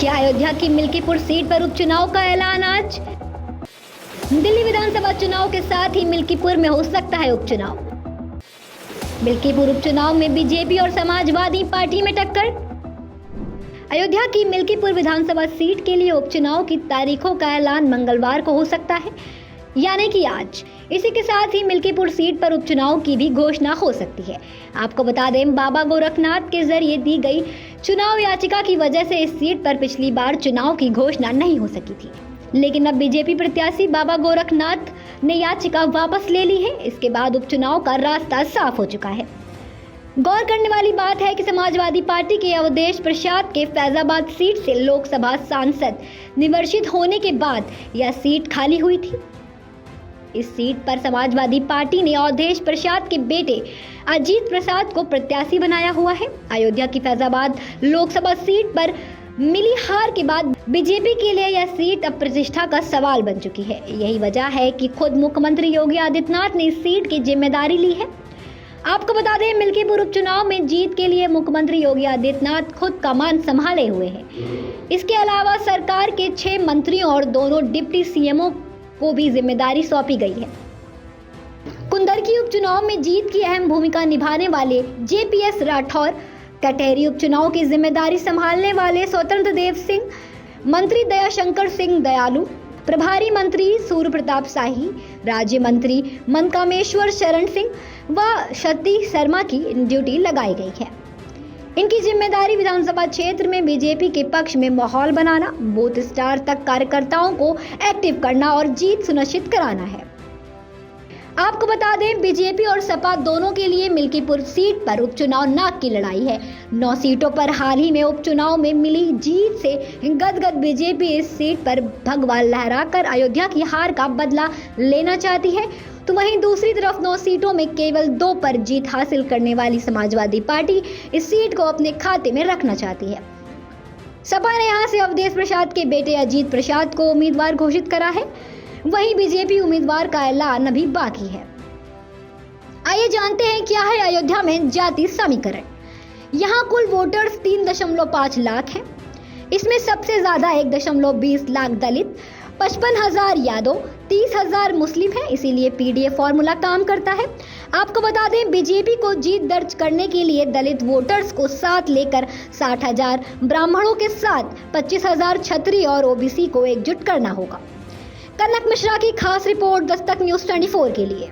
क्या अयोध्या की मिल्कीपुर सीट पर उपचुनाव का ऐलान आज? दिल्ली विधानसभा चुनाव के साथ ही मिल्कीपुर में हो सकता है उपचुनाव। मिल्कीपुर उपचुनाव में बीजेपी और समाजवादी पार्टी में टक्कर। अयोध्या की मिल्कीपुर विधानसभा सीट के लिए उपचुनाव की तारीखों का ऐलान मंगलवार को हो सकता है, यानी कि आज। इसी के साथ ही मिल्कीपुर सीट पर उपचुनाव की भी घोषणा हो सकती है। आपको बता दें, बाबा गोरखनाथ के जरिए दी गई चुनाव याचिका की वजह से इस सीट पर पिछली बार चुनाव की घोषणा नहीं हो सकी थी, लेकिन अब बीजेपी प्रत्याशी बाबा गोरखनाथ ने याचिका वापस ले ली है। इसके बाद उपचुनाव का रास्ता साफ हो चुका है। गौर करने वाली बात है कि समाजवादी पार्टी के अवधेश प्रसाद के फैजाबाद सीट से लोकसभा सांसद निर्वाचित होने के बाद यह सीट खाली हुई थी। इस सीट पर समाजवादी पार्टी ने अवधेश प्रसाद के बेटे अजीत प्रसाद को प्रत्याशी बनाया हुआ है। अयोध्या की फैजाबाद लोकसभा सीट पर मिली हार के बाद बीजेपी के लिए यह सीट अब प्रतिष्ठा का सवाल बन चुकी है। यही वजह है कि खुद मुख्यमंत्री योगी आदित्यनाथ ने इस सीट की जिम्मेदारी ली है। आपको बता दें, मिल्कीपुर उपचुनाव में जीत के लिए मुख्यमंत्री योगी आदित्यनाथ खुद कमान संभाले हुए हैं। इसके अलावा सरकार के 6 मंत्रियों और दोनों डिप्टी सीएमओ को भी जिम्मेदारी सौंपी गई है। कुंदरकी उपचुनाव में जीत की अहम भूमिका निभाने वाले जेपीएस राठौर, कटहरी उपचुनाव की जिम्मेदारी संभालने वाले स्वतंत्र देव सिंह, मंत्री दयाशंकर सिंह दयालु, प्रभारी मंत्री सूर्य प्रताप शाही, राज्य मंत्री मनकामेश्वर शरण सिंह व सतीश शर्मा की ड्यूटी लगाई गई है। इनकी जिम्मेदारी विधानसभा क्षेत्र में बीजेपी के पक्ष में माहौल बनाना, बूथ स्टार तक कार्यकर्ताओं को एक्टिव करना और जीत सुनिश्चित कराना है। आपको बता दें, बीजेपी और सपा दोनों के लिए मिल्कीपुर सीट पर उपचुनाव नाक की लड़ाई है। 9 सीटों पर हाल ही में उपचुनाव में मिली जीत से गदगद बीजेपी इस सीट पर भगवा लहराकर अयोध्या की हार का बदला लेना चाहती है, तो वहीं दूसरी तरफ 9 सीटों में केवल 2 पर जीत हासिल करने वाली समाजवादी पार्टी इस सीट को अपने खाते में रखना चाहती है। सपा ने यहां से अवधेश प्रसाद के बेटे अजीत प्रसाद को उम्मीदवार घोषित करा है, वहीं बीजेपी उम्मीदवार का ऐलान अभी बाकी है। आइए जानते हैं क्या है अयोध्या में जाति समीकरण। यहाँ कुल वोटर्स 3.5 लाख हैं। इसमें सबसे ज्यादा 1.20 लाख दलित, 55,000 यादव, 30,000 मुस्लिम है। इसीलिए पीडीए फॉर्मूला काम करता है। आपको बता दें, बीजेपी को जीत दर्ज करने के लिए दलित वोटर्स को साथ लेकर 60,000 ब्राह्मणों के साथ 25,000 क्षत्रिय और ओबीसी को एकजुट करना होगा। कनक मिश्रा की खास रिपोर्ट दस्तक न्यूज़ 24 के लिए।